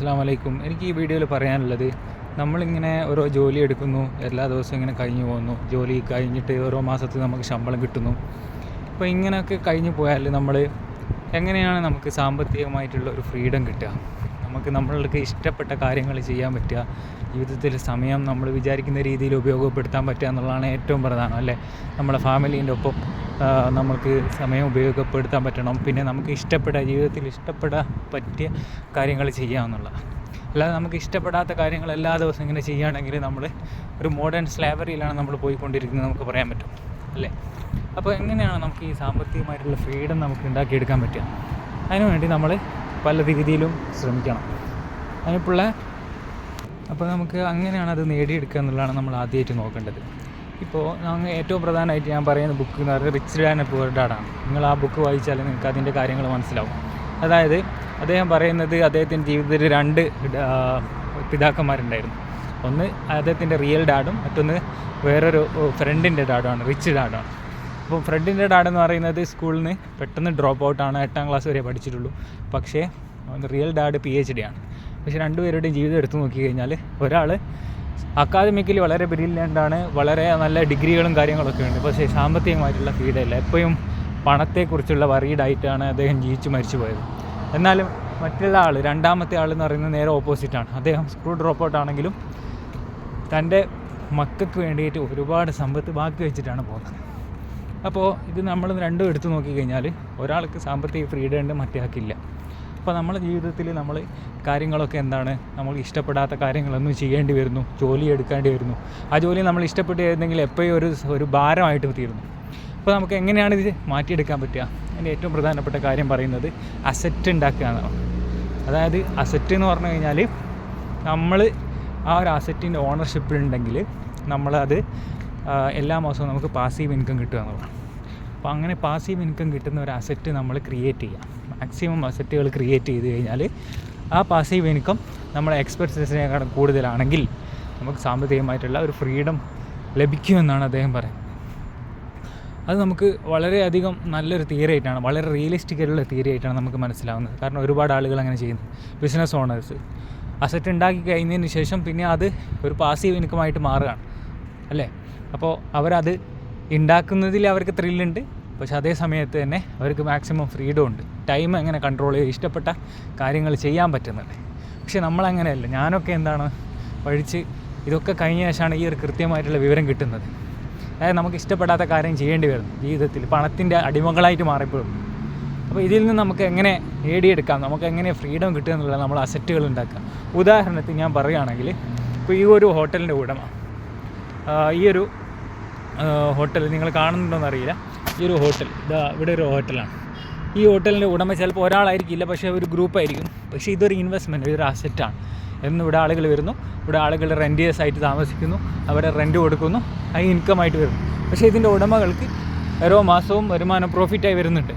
അസ്സലാമു അലൈക്കും. എനിക്ക് ഈ വീഡിയോയിൽ പറയാനുള്ളത്, നമ്മളിങ്ങനെ ഓരോ ജോലി എടുക്കുന്നു, എല്ലാ ദിവസവും ഇങ്ങനെ കഴിഞ്ഞു പോകുന്നു, ജോലി കഴിഞ്ഞിട്ട് ഓരോ മാസത്തിൽ നമുക്ക് ശമ്പളം കിട്ടുന്നു. അപ്പോൾ ഇങ്ങനെയൊക്കെ കഴിഞ്ഞു പോയാൽ നമ്മൾ എങ്ങനെയാണ് നമുക്ക് സാമ്പത്തികമായിട്ടുള്ള ഒരു ഫ്രീഡം കിട്ടുക, നമുക്ക് നമ്മൾക്ക് ഇഷ്ടപ്പെട്ട കാര്യങ്ങൾ ചെയ്യാൻ പറ്റുക, ജീവിതത്തിൽ സമയം നമ്മൾ വിചാരിക്കുന്ന രീതിയിൽ ഉപയോഗപ്പെടുത്താൻ പറ്റുക എന്നുള്ളതാണ് ഏറ്റവും പ്രധാനം, അല്ലേ? നമ്മളെ ഫാമിലീൻ്റെ ഒപ്പം നമുക്ക് സമയം ഉപയോഗപ്പെടുത്താൻ പറ്റണം. പിന്നെ നമുക്ക് ജീവിതത്തിൽ ഇഷ്ടപ്പെടാൻ പറ്റിയ കാര്യങ്ങൾ ചെയ്യാമെന്നുള്ളത്. അല്ലാതെ നമുക്ക് ഇഷ്ടപ്പെടാത്ത കാര്യങ്ങൾ എല്ലാ ദിവസവും ഇങ്ങനെ ചെയ്യുകയാണെങ്കിൽ നമ്മൾ ഒരു മോഡേൺ സ്ലേവറിയിലാണ് നമ്മൾ പോയിക്കൊണ്ടിരിക്കുന്നത്, നമുക്ക് പറയാൻ പറ്റും, അല്ലേ? അപ്പോൾ എങ്ങനെയാണ് നമുക്ക് ഈ സാമ്പത്തികമായിട്ടുള്ള ഫ്രീഡം നമുക്ക് ഉണ്ടാക്കിയെടുക്കാൻ പറ്റുക? അതിനുവേണ്ടി നമ്മൾ പല രീതിയിലും ശ്രമിക്കണം. അപ്പോൾ നമുക്ക് അങ്ങനെയാണ് അത് നേടിയെടുക്കുക എന്നുള്ളതാണ് നമ്മൾ ആദ്യമായിട്ട് നോക്കേണ്ടത്. ഇപ്പോൾ ഏറ്റവും പ്രധാനമായിട്ട് ഞാൻ പറയുന്ന ബുക്ക് എന്ന് പറയുന്നത് rich dad and poor dad ആണ്. നിങ്ങൾ ആ ബുക്ക് വായിച്ചാൽ നിങ്ങൾക്ക് അതിൻ്റെ കാര്യങ്ങൾ മനസ്സിലാവും. അതായത് അദ്ദേഹം പറയുന്നത്, അദ്ദേഹത്തിൻ്റെ ജീവിതത്തിൽ 2 പിതാക്കന്മാരുണ്ടായിരുന്നു. ഒന്ന് അദ്ദേഹത്തിൻ്റെ റിയൽ ഡാഡും മറ്റൊന്ന് വേറൊരു ഫ്രണ്ടിൻ്റെ ഡാഡുമാണ്, റിച്ച് ഡാഡാണ്. അപ്പോൾ ഫ്രണ്ടിൻ്റെ ഡാഡെന്ന് പറയുന്നത് സ്കൂളിൽ നിന്ന് പെട്ടെന്ന് ഡ്രോപ്പ് ഔട്ടാണ്, 8ാം ക്ലാസ് വരെ പഠിച്ചിട്ടുള്ളൂ. പക്ഷേ റിയൽ ഡാഡ് PhD ആണ്. പക്ഷേ രണ്ടുപേരുടെയും ജീവിതം എടുത്തു നോക്കിക്കഴിഞ്ഞാൽ ഒരാൾ അക്കാദമിക്കലി വളരെ ബ്രില്യൻ്റാണ്, വളരെ നല്ല ഡിഗ്രികളും കാര്യങ്ങളൊക്കെ ഉണ്ട്, പക്ഷേ സാമ്പത്തികമായിട്ടുള്ള ഫ്രീഡമില്ല. എപ്പോഴും പണത്തെക്കുറിച്ചുള്ള വറീഡായിട്ടാണ് അദ്ദേഹം ജീവിച്ച് മരിച്ചു പോയത്. എന്നാലും മറ്റുള്ള ആൾ, രണ്ടാമത്തെ ആൾ എന്ന് പറയുന്നത് നേരെ ഓപ്പോസിറ്റാണ്. അദ്ദേഹം സ്കൂൾ ഡ്രോപ്പ് ഔട്ട് ആണെങ്കിലും തൻ്റെ മക്കൾക്ക് വേണ്ടിയിട്ട് ഒരുപാട് സമ്പത്ത് ബാക്കി വെച്ചിട്ടാണ് പോകുന്നത്. അപ്പോൾ ഇത് നമ്മൾ രണ്ടും എടുത്തു നോക്കിക്കഴിഞ്ഞാൽ ഒരാൾക്ക് സാമ്പത്തിക ഫ്രീഡം ഉണ്ട്, മറ്റേ ആൾക്കില്ല. അപ്പോൾ നമ്മുടെ ജീവിതത്തിൽ നമ്മൾ കാര്യങ്ങളൊക്കെ എന്താണ്, നമ്മൾ ഇഷ്ടപ്പെടാത്ത കാര്യങ്ങളൊന്നും ചെയ്യേണ്ടി വരുന്നു, ജോലി എടുക്കേണ്ടി വരുന്നു. ആ ജോലി നമ്മൾ ഇഷ്ടപ്പെട്ട് ചെയ്തെങ്കിൽ എപ്പോഴും ഒരു ഭാരമായിട്ട് തീരുന്നു. അപ്പോൾ നമുക്ക് എങ്ങനെയാണ് ഇത് മാറ്റിയെടുക്കാൻ പറ്റുക? അതിൻ്റെ ഏറ്റവും പ്രധാനപ്പെട്ട കാര്യം പറയുന്നത് അസറ്റ് ഉണ്ടാക്കുക എന്നാണ്. അതായത് അസറ്റ് എന്ന് പറഞ്ഞു കഴിഞ്ഞാൽ നമ്മൾ ആ ഒരു അസറ്റിൻ്റെ ഓണർഷിപ്പിലുണ്ടെങ്കിൽ നമ്മളത് എല്ലാ മാസവും നമുക്ക് പാസീവ് ഇൻകം കിട്ടുക എന്നുള്ളതാണ്. അപ്പോൾ അങ്ങനെ പാസീവ് ഇൻകം കിട്ടുന്ന ഒരു അസറ്റ് നമ്മൾ ക്രിയേറ്റ് ചെയ്യുക. മാക്സിമം അസറ്റുകൾ ക്രിയേറ്റ് ചെയ്ത് കഴിഞ്ഞാൽ ആ പാസീവ് ഇൻകം നമ്മുടെ എക്സ്പെൻസസിനേക്കാളും കൂടുതലാണെങ്കിൽ നമുക്ക് സാമ്പത്തികമായിട്ടുള്ള ഒരു ഫ്രീഡം ലഭിക്കുമെന്നാണ് അദ്ദേഹം പറയുന്നത്. അത് നമുക്ക് വളരെയധികം നല്ലൊരു തിയറി ആയിട്ടാണ്, വളരെ റിയലിസ്റ്റിക് ആയിട്ടുള്ള തിയറി ആയിട്ടാണ് നമുക്ക് മനസ്സിലാവുന്നത്. കാരണം ഒരുപാട് ആളുകൾ അങ്ങനെ ചെയ്യുന്നു. ബിസിനസ് ഓണേഴ്സ് അസറ്റ് ഉണ്ടാക്കി കഴിഞ്ഞതിന് ശേഷം പിന്നെ അത് ഒരു പാസീവ് ഇൻകമായിട്ട് മാറുകയാണ്, അല്ലേ? അപ്പോൾ അവരത് ഉണ്ടാക്കുന്നതിൽ അവർക്ക് ത്രില്ലുണ്ട്, പക്ഷെ അതേ സമയത്ത് തന്നെ അവർക്ക് മാക്സിമം ഫ്രീഡം ഉണ്ട്. ടൈം എങ്ങനെ കൺട്രോൾ ചെയ്യുക, ഇഷ്ടപ്പെട്ട കാര്യങ്ങൾ ചെയ്യാൻ പറ്റുന്നുണ്ട്. പക്ഷെ നമ്മളങ്ങനെയല്ല. ഞാനൊക്കെ എന്താണ് പഠിച്ച് ഇതൊക്കെ കഴിഞ്ഞ ശേഷമാണ് ഈ ഒരു കൃത്യമായിട്ടുള്ള വിവരം കിട്ടുന്നത്. അതായത് നമുക്ക് ഇഷ്ടപ്പെടാത്ത കാര്യം ചെയ്യേണ്ടി വരുന്നു ജീവിതത്തിൽ, പണത്തിൻ്റെ അടിമകളായിട്ട് മാറിപ്പോഴും. അപ്പോൾ ഇതിൽ നിന്ന് നമുക്ക് എങ്ങനെ നേടിയെടുക്കാം, നമുക്ക് എങ്ങനെ ഫ്രീഡം കിട്ടുക എന്നുള്ളത് നമ്മൾ അസറ്റുകൾ ഉണ്ടാക്കുക. ഉദാഹരണത്തിന് ഞാൻ പറയുകയാണെങ്കിൽ, ഇപ്പോൾ ഈ ഒരു ഹോട്ടലിൻ്റെ ഉടമ, ഈ ഒരു ഹോട്ടൽ നിങ്ങൾ കാണുന്നുണ്ടോയെന്ന് അറിയില്ല, ഈ ഒരു ഹോട്ടൽ ഇവിടെ ഒരു ഹോട്ടലാണ്. ഈ ഹോട്ടലിൻ്റെ ഉടമ ചിലപ്പോൾ ഒരാളായിരിക്കില്ല, പക്ഷേ ഒരു ഗ്രൂപ്പായിരിക്കും. പക്ഷേ ഇതൊരു ഇൻവെസ്റ്റ്മെൻറ്റ്, ഇതൊരു അസറ്റാണ്. എന്നും ഇവിടെ ആളുകൾ വരുന്നു, ഇവിടെ ആളുകൾ റെൻറ്റേഴ്സ് ആയിട്ട് താമസിക്കുന്നു, അവരെ റെൻറ്റ് കൊടുക്കുന്നു, അത് ഇൻകമായിട്ട് വരുന്നു. പക്ഷേ ഇതിൻ്റെ ഉടമകൾക്ക് ഓരോ മാസവും വരുമാനം പ്രോഫിറ്റായി വരുന്നുണ്ട്.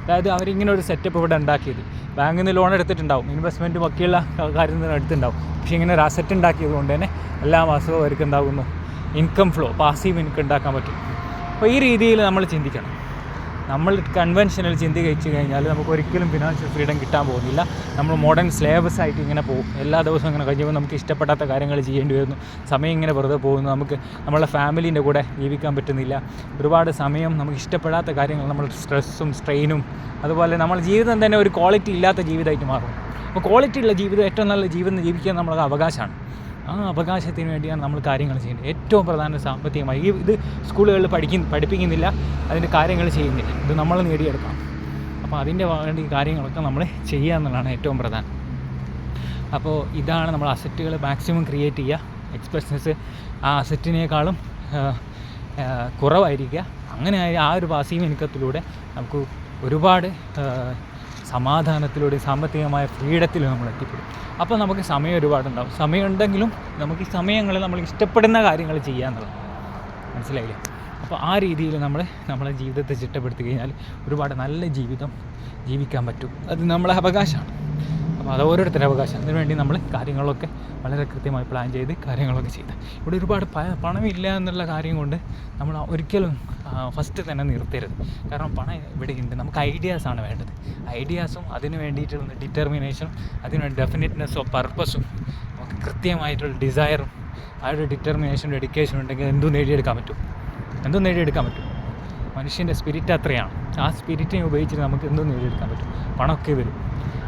അതായത് അവരിങ്ങനെ ഒരു സെറ്റപ്പ് ഇവിടെ ഉണ്ടാക്കിയത്. ബാങ്കിൽ നിന്ന് ലോൺ എടുത്തിട്ടുണ്ടാവും, ഇൻവെസ്റ്റ്മെൻറ്റ് ബാക്കിയുള്ള കാര്യങ്ങൾ എടുത്തിട്ടുണ്ടാവും. പക്ഷേ ഇങ്ങനെ ഒരു അസറ്റ് ഉണ്ടാക്കിയത് കൊണ്ട് തന്നെ എല്ലാ മാസവും അവർക്ക് എന്താകുന്നു, ഇൻകം ഫ്ലോ, പാസീവ് ഇൻകം ഉണ്ടാക്കാൻ പറ്റും. അപ്പോൾ ഈ രീതിയിൽ നമ്മൾ ചിന്തിക്കണം. നമ്മൾ കൺവെൻഷനൽ ചിന്തിച്ച് കഴിഞ്ഞാൽ നമുക്ക് ഒരിക്കലും ഫിനാൻഷ്യൽ ഫ്രീഡം കിട്ടാൻ പോകുന്നില്ല. നമ്മൾ മോഡേൺ സ്ലേവ്സ് ആയിട്ട് ഇങ്ങനെ പോകും. എല്ലാ ദിവസവും ഇങ്ങനെ കഴിയുമ്പോൾ നമുക്ക് ഇഷ്ടപ്പെടാത്ത കാര്യങ്ങൾ ചെയ്യേണ്ടി വരുന്നു, സമയം ഇങ്ങനെ വെറുതെ പോകുന്നു, നമുക്ക് നമ്മളെ ഫാമിലീൻ്റെ കൂടെ ജീവിക്കാൻ പറ്റുന്നില്ല. ഒരുപാട് സമയം നമുക്ക് ഇഷ്ടപ്പെടാത്ത കാര്യങ്ങൾ, നമ്മൾ സ്ട്രെസ്സും സ്ട്രെയിനും, അതുപോലെ നമ്മൾ ജീവിതം തന്നെ ഒരു ക്വാളിറ്റി ഇല്ലാത്ത ജീവിതമായിട്ട് മാറും. അപ്പോൾ ക്വാളിറ്റി ഉള്ള ജീവിതം, ഏറ്റവും നല്ല ജീവിതം ജീവിക്കാൻ നമ്മൾക്ക് അവകാശമാണ്. ആ അവകാശത്തിന് വേണ്ടിയാണ് നമ്മൾ കാര്യങ്ങൾ ചെയ്യുന്നത്. ഏറ്റവും പ്രധാന സാമ്പത്തികമായി ഇത് സ്കൂളുകളിൽ പഠിപ്പിക്കുന്നില്ല, അതിൻ്റെ കാര്യങ്ങൾ ചെയ്യുന്നില്ല. ഇത് നമ്മൾ നേടിയെടുക്കണം. അപ്പോൾ അതിൻ്റെ വേണ്ടി കാര്യങ്ങളൊക്കെ നമ്മൾ ചെയ്യുക എന്നുള്ളതാണ് ഏറ്റവും പ്രധാനം. അപ്പോൾ ഇതാണ് നമ്മൾ അസറ്റുകൾ മാക്സിമം ക്രിയേറ്റ് ചെയ്യുക. എക്സ്പെൻസസ് ആ അസറ്റിനേക്കാളും കുറവായിരിക്കുക. അങ്ങനെ ആ ഒരു പാസീവ് ഇൻകത്തിലൂടെ നമുക്ക് ഒരുപാട് സമാധാനത്തിലൂടെ സാമ്പത്തികമായ ഫ്രീഡത്തിൽ നമ്മൾ എത്തിപ്പെടും. അപ്പോൾ നമുക്ക് സമയം ഒരുപാടുണ്ടാവും. സമയമുണ്ടെങ്കിലും നമുക്ക് ഈ സമയങ്ങളിൽ നമ്മൾ ഇഷ്ടപ്പെടുന്ന കാര്യങ്ങൾ ചെയ്യാന്നുള്ളത്, മനസ്സിലായില്ലേ? അപ്പോൾ ആ രീതിയിൽ നമ്മളെ ജീവിതത്തെ ചിട്ടപ്പെടുത്തി കഴിഞ്ഞാൽ ഒരുപാട് നല്ല ജീവിതം ജീവിക്കാൻ പറ്റും. അത് നമ്മളെ അവകാശമാണ്. അപ്പോൾ അത് ഓരോരുത്തരുടെ അവകാശം. അതിനുവേണ്ടി നമ്മൾ കാര്യങ്ങളൊക്കെ വളരെ കൃത്യമായി പ്ലാൻ ചെയ്ത് കാര്യങ്ങളൊക്കെ ചെയ്ത്, ഇവിടെ ഒരുപാട് പണമില്ല എന്നുള്ള കാര്യം കൊണ്ട് നമ്മൾ ഒരിക്കലും ഫസ്റ്റ് തന്നെ നിർത്തരുത്. കാരണം പണം ഇവിടെ ഉണ്ട്, നമുക്ക് ഐഡിയാസാണ് വേണ്ടത്. ഐഡിയാസും അതിന് വേണ്ടിയിട്ടുള്ള ഡിറ്റർമിനേഷനും അതിന് ഡെഫിനിറ്റ്നെസ് ഓഫ് പർപ്പസും നമുക്ക് കൃത്യമായിട്ടുള്ള ഡിസയറും ആ ഒരു ഡിറ്റർമിനേഷനും ഡെഡിക്കേഷനും ഉണ്ടെങ്കിൽ എന്തും നേടിയെടുക്കാൻ പറ്റും. മനുഷ്യൻ്റെ സ്പിരിറ്റ് അത്രയാണ്. ആ സ്പിരിറ്റിനെ ഉപയോഗിച്ചിട്ട് നമുക്ക് എന്തും നേടിയെടുക്കാൻ പറ്റും. പണമൊക്കെ വരും.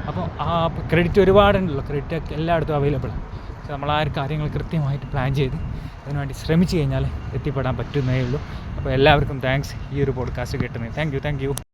അപ്പോൾ ആ ക്രെഡിറ്റ് ഒരുപാടുണ്ടല്ലോ, ക്രെഡിറ്റ് എല്ലായിടത്തും അവൈലബിളാണ്. പക്ഷെ നമ്മൾ ആ ഒരു കാര്യങ്ങൾ കൃത്യമായിട്ട് പ്ലാൻ ചെയ്ത് അതിനുവേണ്ടി ശ്രമിച്ചു കഴിഞ്ഞാൽ എത്തിപ്പെടാൻ പറ്റുന്നേ ഉള്ളൂ. അപ്പോൾ എല്ലാവർക്കും താങ്ക്സ് ഈ ഒരു പോഡ്കാസ്റ്റ് കേട്ടുന്നത്. Thank you.